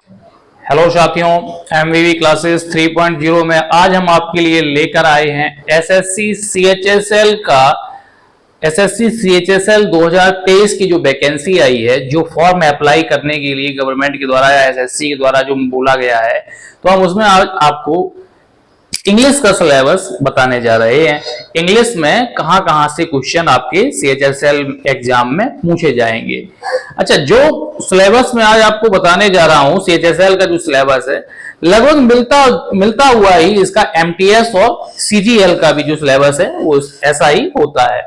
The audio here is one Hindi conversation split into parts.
हेलो साथियों, एमवीवी क्लासेस 3.0 में आज हम आपके लिए लेकर आए हैं एसएससी सीएचएसएल 2023 की जो वैकेंसी आई है, जो फॉर्म अप्लाई करने के लिए गवर्नमेंट के द्वारा या एसएससी के द्वारा जो बोला गया है, तो हम उसमें आज आपको इंग्लिश का सिलेबस बताने जा रहे हैं। इंग्लिश में कहां से क्वेश्चन आपके सीएचएसएल एग्जाम में पूछे जाएंगे। अच्छा, जो सिलेबस में आज आपको बताने जा रहा हूं, सीएचएसएल का जो सिलेबस है लगभग मिलता हुआ ही इसका एमटीएस और सीजीएल का भी जो सिलेबस है वो ऐसा ही होता है।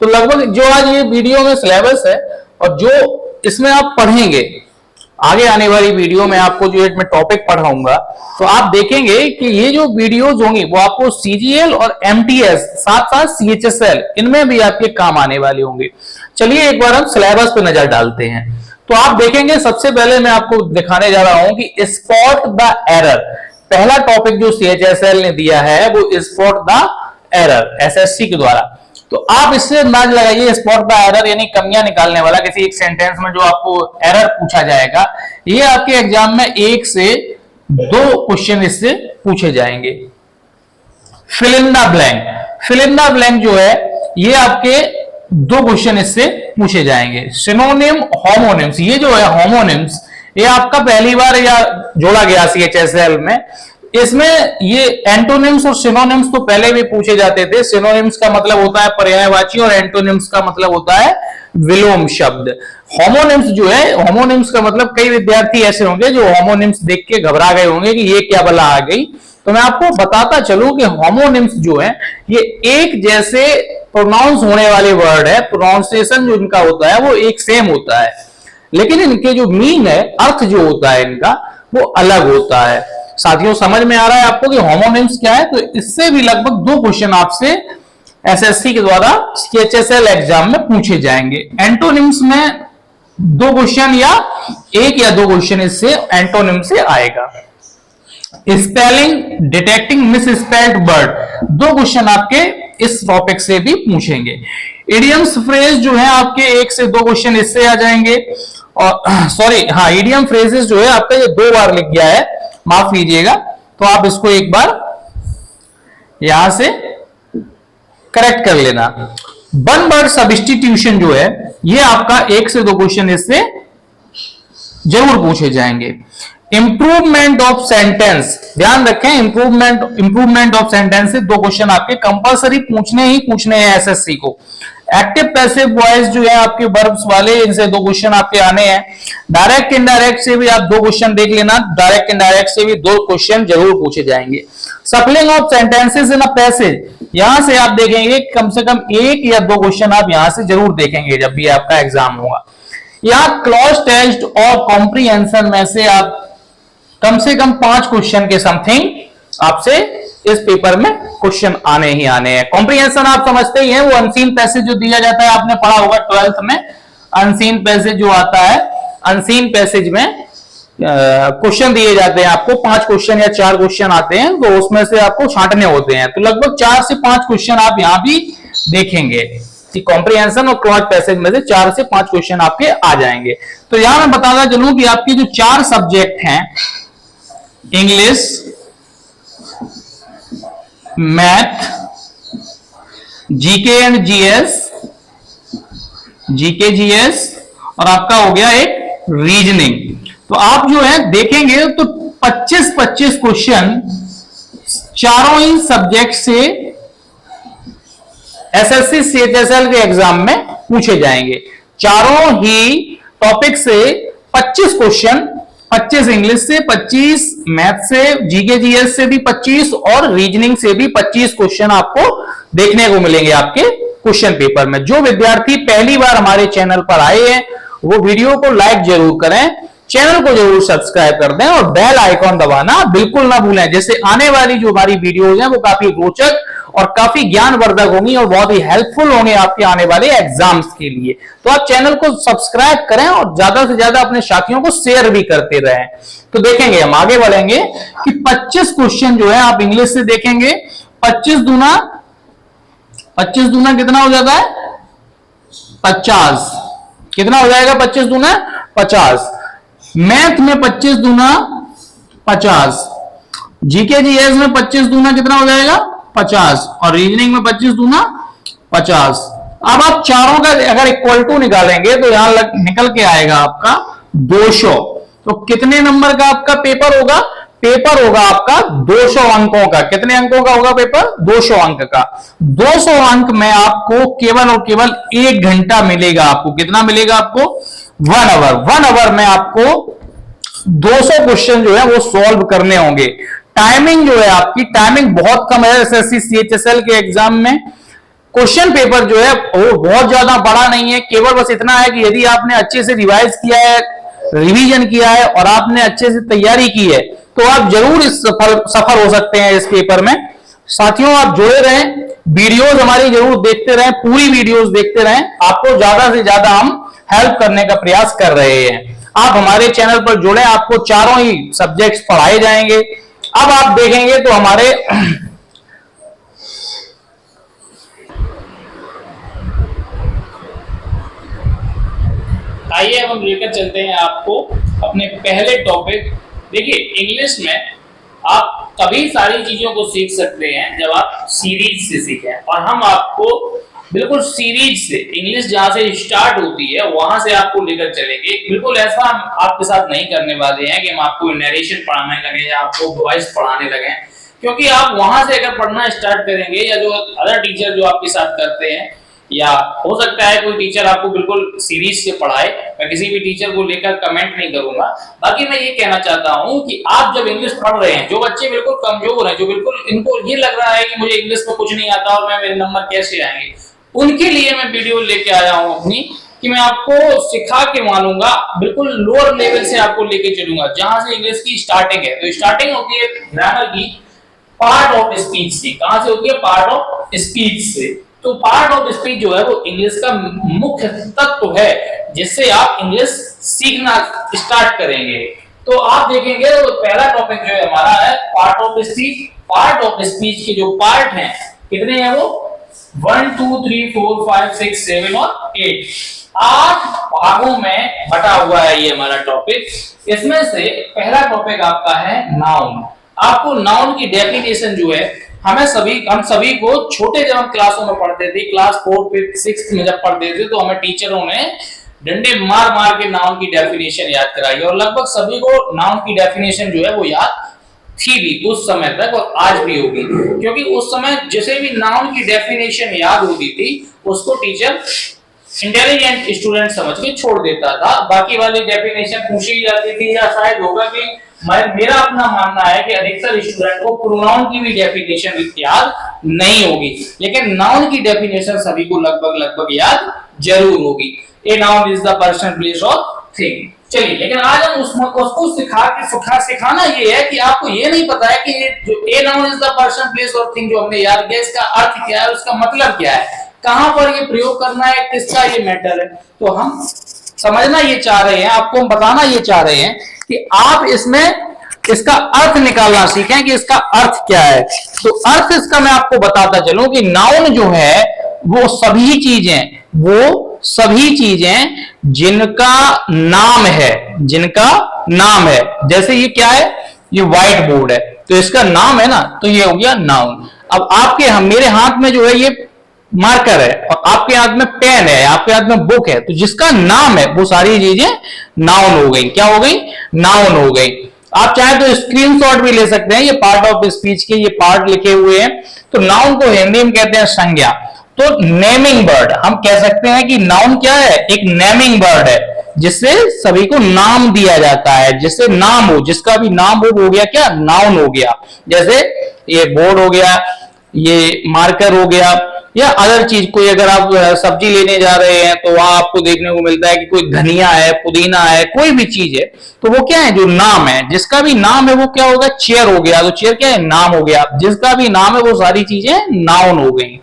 तो लगभग जो आज ये वीडियो में सिलेबस है और जो इसमें आप पढ़ेंगे, आगे आने वाली वीडियो में आपको जो मैं टॉपिक पढ़ाऊंगा, तो आप देखेंगे कि ये जो वीडियोज होंगी वो आपको सीजीएल और एमटीएस साथ साथ सीएचएसएल इनमें भी आपके काम आने वाले होंगे। चलिए एक बार हम सिलेबस पे नजर डालते हैं। तो आप देखेंगे, सबसे पहले मैं आपको दिखाने जा रहा हूं कि स्पॉट द एरर। पहला टॉपिक जो सीएचएसएल ने दिया है वो स्पॉट द एरर एसएससी के द्वारा। तो आप इससे अंदाज लगाइए, स्पॉट द एरर यानी कमियां निकालने वाला, किसी एक सेंटेंस में जो आपको एरर पूछा जाएगा, ये आपके एग्जाम में 1 से 2 क्वेश्चन इससे पूछे जाएंगे। फिल इन द ब्लैंक जो है ये आपके 2 क्वेश्चन इससे पूछे जाएंगे। सिनोनिम, होमोनिम्स, ये जो है होमोनिम्स, ये आपका पहली बार या जोड़ा गया सीएचएसएल में। इसमें ये एंटोनिम्स और सिनोनिम्स तो पहले भी पूछे जाते थे। सिनोनिम्स का मतलब होता है पर्यायवाची और एंटोनिम्स का मतलब होता है विलोम शब्द। होमोनिम्स जो है, होमोनिम्स का मतलब कई विद्यार्थी ऐसे होंगे जो होमोनिम्स देख के घबरा गए होंगे कि ये क्या बला आ गई। तो मैं आपको बताता चलूं कि होमोनिम्स जो है ये एक जैसे प्रोनाउंस होने वाले वर्ड है, प्रोनाउंसिएशन जो इनका होता है वो एक सेम होता है, लेकिन इनके जो मीन है, अर्थ जो होता है इनका, वो अलग होता है। साथियों, समझ में आ रहा है आपको कि होमोनिम्स क्या है? तो इससे भी लगभग 2 क्वेश्चन आपसे एसएससी के द्वारा सीएचएसएल एग्जाम में पूछे जाएंगे। एंटोनिम्स में 2 क्वेश्चन या 1 या 2 क्वेश्चन इससे एंटोनिम से आएगा। Spelling, detecting misspelled word, 2 question आपके इस टॉपिक से भी पूछेंगे। इडियम्स फ्रेज जो है आपके 1 से 2 क्वेश्चन इससे आ जाएंगे। और इडियम फ्रेजेस जो है आपका ये 2 बार लिख गया है, माफ कीजिएगा, तो आप इसको एक बार यहां से करेक्ट कर लेना। वन वर्ड सब्स्टिट्यूशन जो है ये आपका 1 से 2 क्वेश्चन इससे जरूर पूछे जाएंगे। इंप्रूवमेंट ऑफ सेंटेंस, ध्यान रखें, इंप्रूवमेंट ऑफ सेंटेंस से 2 क्वेश्चन आपके कंपलसरी पूछने हैं एसएससी को। एक्टिव पैसिव वॉइस जो है आपके वर्ब्स वाले, इनसे 2 क्वेश्चन आपके आने हैं। डायरेक्ट इनडायरेक्ट से भी आप 2 क्वेश्चन देख लेना, डायरेक्ट इनडायरेक्ट से भी 2 क्वेश्चन जरूर पूछे जाएंगे। सप्लिंग of sentences in a passage, यहां से आप देखेंगे कम से कम 1 या 2 क्वेश्चन आप यहां से जरूर देखेंगे जब भी आपका एग्जाम होगा। यहां क्लॉज टेस्ट और कॉम्प्रीहेंशन में से आप कम से कम 5 क्वेश्चन के समथिंग आपसे इस पेपर में क्वेश्चन आने ही आने हैं। कॉम्प्रीहेंशन आप समझते ही हैं, वो अनसीन पैसेज जो दिया जाता है, आपने पढ़ा होगा 12th में। अनसीन पैसेज जो आता है, अनसीन पैसेज में क्वेश्चन दिए जाते हैं आपको, 5 क्वेश्चन या 4 क्वेश्चन आते हैं, तो उसमें से आपको छांटने होते हैं। तो लगभग 4 से 5 क्वेश्चन आप यहां भी देखेंगे। कॉम्प्रीहेंशन और क्लॉज पैसेज में से 4 से 5 क्वेश्चन आपके आ जाएंगे। तो यहां मैं बताना चलूं कि आपके जो 4 सब्जेक्ट हैं, English, math, GK and GS, GK GS, और आपका हो गया एक रीजनिंग। तो आप जो है देखेंगे तो 25-25 क्वेश्चन चारों ही सब्जेक्ट से एसएससी सीएचएसएल के एग्जाम में पूछे जाएंगे। चारों ही टॉपिक से 25 क्वेश्चन, 25 इंग्लिश से, 25 मैथ से, जीके जीएस से भी 25 और रीजनिंग से भी 25 क्वेश्चन आपको देखने को मिलेंगे आपके क्वेश्चन पेपर में। जो विद्यार्थी पहली बार हमारे चैनल पर आए हैं वो वीडियो को लाइक जरूर करें, चैनल को जरूर सब्सक्राइब कर दें और बेल आइकॉन दबाना बिल्कुल ना भूलें। जैसे आने वाली जो हमारी वीडियोज हैं वो काफी रोचक और काफी ज्ञानवर्धक होंगी और बहुत ही हेल्पफुल होंगे आपके आने वाले एग्जाम्स के लिए। तो आप चैनल को सब्सक्राइब करें और ज्यादा से ज्यादा अपने साथियों को शेयर भी करते रहें। तो देखेंगे, हम आगे बढ़ेंगे कि 25 क्वेश्चन जो है आप इंग्लिश से देखेंगे। 25 दूना कितना हो जाता है? 50। कितना हो जाएगा 25 दूना? 50। मैथ में 25 दूना 50, जीके जीएस में 25 दूना कितना हो जाएगा 50, और रीजनिंग में 25 दूना 50। अब आप चारों का अगर इक्वल टू निकालेंगे तो यहां निकल के आएगा आपका 200। तो कितने नंबर का आपका पेपर होगा? पेपर होगा आपका 200 अंकों का। कितने अंकों का होगा पेपर? 200 अंक का। 200 अंक में आपको केवल और केवल 1 घंटा मिलेगा। आपको कितना मिलेगा? आपको 1 आवर। 1 आवर में आपको 200 क्वेश्चन जो है वो सॉल्व करने होंगे। टाइमिंग जो है आपकी, टाइमिंग बहुत कम है। एसएससी सीएचएसएल के एग्जाम में क्वेश्चन पेपर जो है वो बहुत ज्यादा बड़ा नहीं है। केवल बस इतना है कि यदि आपने अच्छे से रिवाइज किया है, रिवीजन किया है और आपने अच्छे से तैयारी की है तो आप जरूर इस सफल हो सकते हैं इस पेपर में। साथियों, आप जुड़े रहें, वीडियोस हमारी जरूर देखते रहें, पूरी वीडियोस देखते रहें। आपको ज्यादा से ज्यादा हम हेल्प करने का प्रयास कर रहे हैं। आप हमारे चैनल पर जुड़े, आपको चारों ही सब्जेक्ट्स पढ़ाए जाएंगे। अब आप देखेंगे तो हमारे आइए अब हम लेकर चलते हैं आपको अपने पहले टॉपिक। देखिए, इंग्लिश में आप तभी सारी चीजों को सीख सकते हैं जब आप सीरीज से सीखें, और हम आपको बिल्कुल सीरीज से, इंग्लिश जहां से स्टार्ट होती है वहां से आपको लेकर चलेंगे। बिल्कुल ऐसा हम आपके साथ नहीं करने वाले हैं कि हम आपको नरेशन पढ़ाने लगे या आपको वॉइस पढ़ाने लगे, क्योंकि आप वहां से अगर पढ़ना स्टार्ट करेंगे या जो अदर टीचर जो आपके साथ करते हैं, या हो सकता है कोई टीचर आपको बिल्कुल सीरीज से पढ़ाए, मैं किसी भी टीचर को लेकर कमेंट नहीं करूंगा। बाकी मैं ये कहना चाहता हूं कि आप जब इंग्लिश पढ़ रहे हैं, जो बच्चे बिल्कुल कमजोर हैं, जो बिल्कुल इनको ये लग रहा है कि मुझे इंग्लिश में कुछ नहीं आता और मेरे नंबर कैसे आएंगे, उनके लिए मैं वीडियो लेके आया हूं अपनी, कि मैं आपको सिखा के मानूंगा, बिल्कुल लोअर लेवल से आपको लेके चलूंगा, जहां से इंग्लिश की स्टार्टिंग है। तो स्टार्टिंग होती है ग्रामर की पार्ट ऑफ स्पीच से। कहां से होती है? पार्ट ऑफ स्पीच से। तो पार्ट ऑफ स्पीच जो है वो इंग्लिश का मुख्य तत्व है, जिससे आप इंग्लिश सीखना स्टार्ट करेंगे। तो आप देखेंगे तो पहला टॉपिक जो है हमारा है part of speech. Part of speech के जो पार्ट हैं कितने हैं वो? 1 2 3 4 5 6 7 और 8, 8 भागों में बटा हुआ है ये हमारा टॉपिक। इसमें से पहला टॉपिक आपका है नाउन। आपको नाउन की डेफिनेशन जो है, हम सभी को छोटे जब हम क्लासों में पढ़ते थे, क्लास 4 5 6 में जब पढ़ते थे, तो हमें टीचरों ने डंडे मार मार के नाउन की डेफिनेशन याद कराई, और लगभग सभी को नाउन की डेफिनेशन जो है वो याद थी भी उस समय तक, और आज भी होगी, क्योंकि उस समय जिसे भी नाउन की डेफिनेशन याद होती थी उसको टीचर इंटेलिजेंट स्टूडेंट समझ के छोड़ देता था। बाकी वाली डेफिनेशन पूछी जाती थी, या शायद होगा कि मेरा अपना मानना है कि अधिकतर स्टूडेंट को प्रोनाउन की भी डेफिनेशन याद नहीं होगी, लेकिन नाउन की डेफिनेशन सभी को लगभग याद जरूर होगी। A noun is the person, place और थिंग। चलिए, लेकिन आज हम उसको सिखाना ये है कि आपको ये नहीं पता है कि ये जो a noun is the person, place और थिंग जो हमने याद किया, इसका अर्थ क्या है, उसका मतलब क्या है, कहां पर ये प्रयोग करना है, किसका ये मैटर है। तो हम समझना ये चाह रहे हैं, आपको हम बताना ये चाह रहे हैं कि आप इसमें इसका अर्थ निकालना सीखें कि इसका अर्थ क्या है। तो अर्थ इसका मैं आपको बताता चलूं कि नाउन जो है वो सभी चीजें जिनका नाम है, जैसे ये क्या है, ये व्हाइट बोर्ड है, तो इसका नाम है ना, तो ये हो गया नाउन। अब मेरे हाथ में जो है ये मार्कर है, और आपके हाथ में पेन है, आपके हाथ में बुक है, तो जिसका नाम है वो सारी चीजें नाउन हो गई। क्या हो गई? नाउन हो गई। आप चाहे तो स्क्रीनशॉट भी ले सकते हैं, ये पार्ट ऑफ स्पीच के ये पार्ट लिखे हुए हैं। तो नाउन को हिंदी में कहते हैं संज्ञा। तो नेमिंग वर्ड, हम कह सकते हैं कि नाउन क्या है? एक नेमिंग वर्ड है, जिससे सभी को नाम दिया जाता है, जिससे नाम हो, जिसका भी नाम हो गया क्या? नाउन हो गया। जैसे ये बोर्ड हो गया, ये मार्कर हो गया, या अदर चीज, कोई अगर आप सब्जी लेने जा रहे हैं तो वहां आपको देखने को मिलता है कि कोई धनिया है, पुदीना है, कोई भी चीज है, तो वो क्या है? जो नाम है, जिसका भी नाम है वो क्या होगा? चेयर हो गया, तो चेयर क्या है? नाम हो गया। जिसका भी नाम है वो सारी चीजें नाउन हो गई।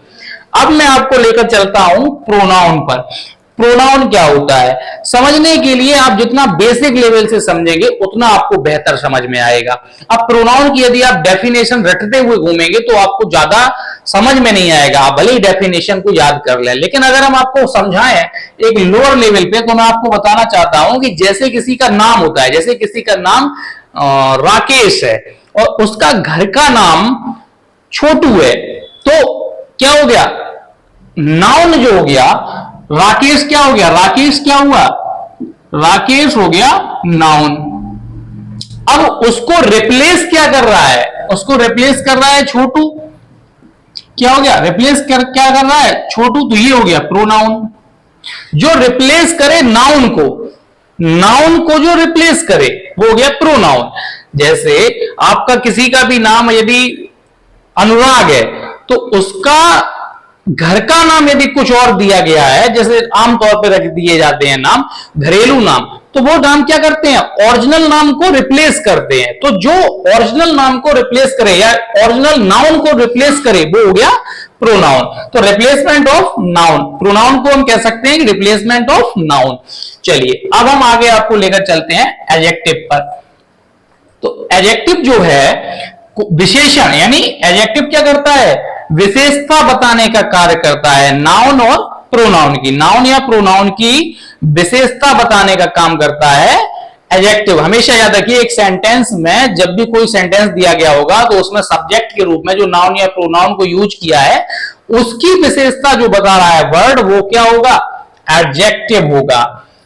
अब मैं आपको लेकर चलता हूं प्रोनाउन पर। प्रोनाउन क्या होता है। समझने के लिए आप जितना बेसिक लेवल से समझेंगे उतना आपको बेहतर समझ में आएगा। अब प्रोनाउन की यदि आप डेफिनेशन रटते हुए घूमेंगे तो आपको ज्यादा समझ में नहीं आएगा। आप भले ही डेफिनेशन को याद कर लें, लेकिन अगर हम आपको समझाएं एक लोअर लेवल पे, तो मैं आपको बताना चाहता हूं कि जैसे किसी का नाम होता है, जैसे किसी का नाम राकेश है और उसका घर का नाम छोटू है, तो क्या हो गया, नाउन जो हो गया राकेश, क्या हो गया, राकेश क्या हुआ, राकेश हो गया नाउन। अब उसको रिप्लेस क्या कर रहा है, उसको रिप्लेस कर रहा है छोटू, क्या हो गया, रिप्लेस क्या कर रहा है, छोटू, तो ये हो गया प्रोनाउन। जो रिप्लेस करे नाउन को, नाउन को जो रिप्लेस करे वो हो गया प्रोनाउन। जैसे आपका किसी का भी नाम यदि अनुराग है तो उसका घर का नाम यदि कुछ और दिया गया है, जैसे आमतौर पर रख दिए जाते हैं नाम, घरेलू नाम, तो वो नाम क्या करते हैं, ओरिजिनल नाम को रिप्लेस करते हैं। तो जो ओरिजिनल नाम को रिप्लेस करे या ओरिजिनल नाउन को रिप्लेस करे वो हो गया प्रोनाउन। तो रिप्लेसमेंट ऑफ नाउन, प्रोनाउन को हम कह सकते हैं रिप्लेसमेंट ऑफ नाउन। चलिए अब हम आगे आपको लेकर चलते हैं एडजेक्टिव पर। तो एडजेक्टिव जो है विशेषण, यानी एडजेक्टिव क्या करता है, विशेषता बताने का कार्य करता है नाउन और प्रोनाउन की, नाउन या प्रोनाउन की विशेषता बताने का काम करता है एडजेक्टिव। हमेशा याद रखिए एक सेंटेंस में जब भी कोई सेंटेंस दिया गया होगा तो उसमें सब्जेक्ट के रूप में जो नाउन या प्रोनाउन को यूज किया है उसकी विशेषता जो बता रहा है वर्ड, वो क्या होगा, एडजेक्टिव होगा।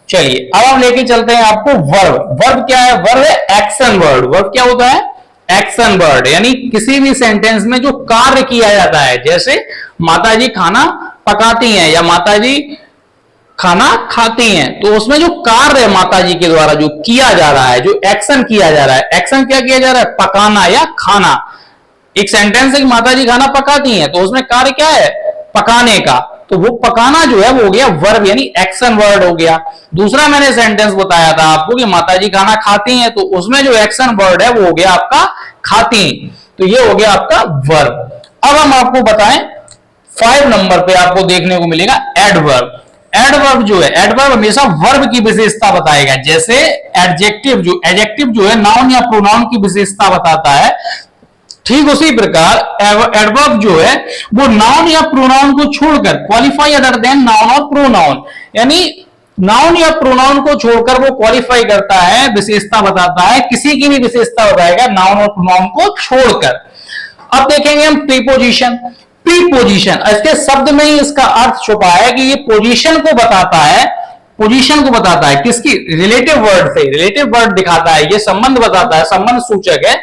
चलिए अब हम लेके चलते हैं आपको वर्ब। वर्ब क्या है, वर्ब है एक्शन वर्ड। वर्ब क्या होता है, एक्शन वर्ड, यानी किसी भी सेंटेंस में जो कार्य किया जाता है, जैसे माताजी खाना पकाती हैं या माताजी खाना खाती हैं, तो उसमें जो कार्य है माताजी के द्वारा जो किया जा रहा है, जो एक्शन किया जा रहा है, एक्शन क्या किया जा रहा है, पकाना या खाना। एक सेंटेंस है कि माताजी खाना पकाती हैं, तो उसमें कार्य क्या है, पकाने का, तो वो पकाना जो है वो हो गया वर्ब, यानी एक्शन वर्ड हो गया। दूसरा मैंने सेंटेंस बताया था आपको कि माताजी खाना खाती हैं, तो उसमें जो एक्शन वर्ड है वो हो गया आपका खाती, तो ये हो गया आपका वर्ब। अब हम आपको बताएं 5 नंबर पे आपको देखने को मिलेगा एडवर्ब। एडवर्ब जो है, एडवर्ब हमेशा वर्ब की विशेषता बताएगा। जैसे एडजेक्टिव जो है नाउन या प्रोनाउन की विशेषता बताता है, ठीक उसी प्रकार एडवर्ब जो है वो नाउन या प्रोनाउन को छोड़कर, क्वालिफाई अदर देन नाउन और प्रोनाउन, यानी नाउन या प्रोनाउन को छोड़कर वो क्वालिफाई करता है, विशेषता बताता है, किसी की भी विशेषता बताएगा नाउन और प्रोनाउन को छोड़कर। अब देखेंगे हम प्रीपोजिशन। प्रीपोजिशन इसके शब्द में ही इसका अर्थ छुपा है कि ये पोजीशन को बताता है, पोजीशन को बताता है किसकी, रिलेटिव वर्ड से, रिलेटिव वर्ड दिखाता है, ये संबंध बताता है, संबंध सूचक है,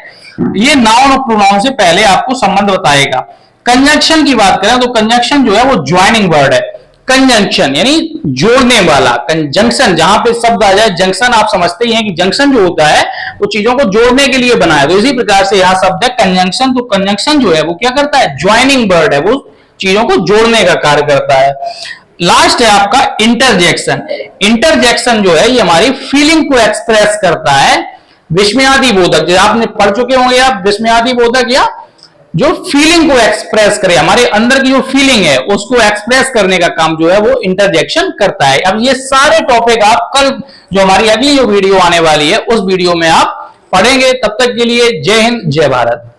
ये नाउन और प्रोनाउन से पहले आपको संबंध बताएगा। कंजंक्शन की बात करें तो कंजंक्शन जो है वो ज्वाइनिंग वर्ड है। कंजंक्शन यानी जोड़ने वाला, कंजंक्शन जहां पे शब्द आ जाए, जंक्शन आप समझते ही हैं कि जंक्शन जो होता है वो चीजों को जोड़ने के लिए बना है, तो इसी प्रकार से यहां शब्द है कंजंक्शन। तो कंजंक्शन जो है वो क्या करता है, ज्वाइनिंग वर्ड है, वो चीजों को जोड़ने का कार्य करता है। लास्ट है आपका इंटरजेक्शन। इंटरजेक्शन जो है ये हमारी फीलिंग को एक्सप्रेस करता है। विस्मयादि बोधक, जो आपने पढ़ चुके होंगे आप, विस्मयादि बोधक या जो फीलिंग को एक्सप्रेस करे, हमारे अंदर की जो फीलिंग है उसको एक्सप्रेस करने का काम जो है वो इंटरजेक्शन करता है। अब ये सारे टॉपिक आप कल जो हमारी अगली जो वीडियो आने वाली है उस वीडियो में आप पढ़ेंगे। तब तक के लिए जय हिंद, जय भारत।